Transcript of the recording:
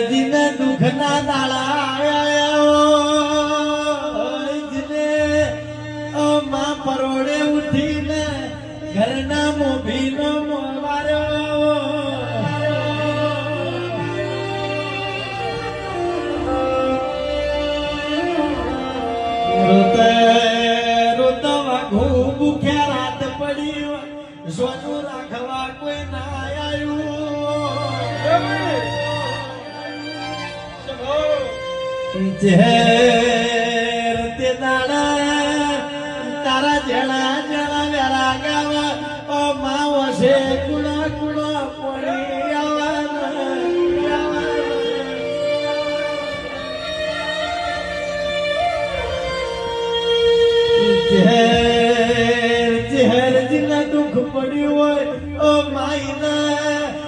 જીને દુઃખના દાડા જીને માં પરોડે ઉઠીને ઘરના મોભીનો મોવાર્યો રોતે રોતો વાઘો ભૂખ્યા રાત પડી સોનું રાખવા કોઈ ના આવ્યું.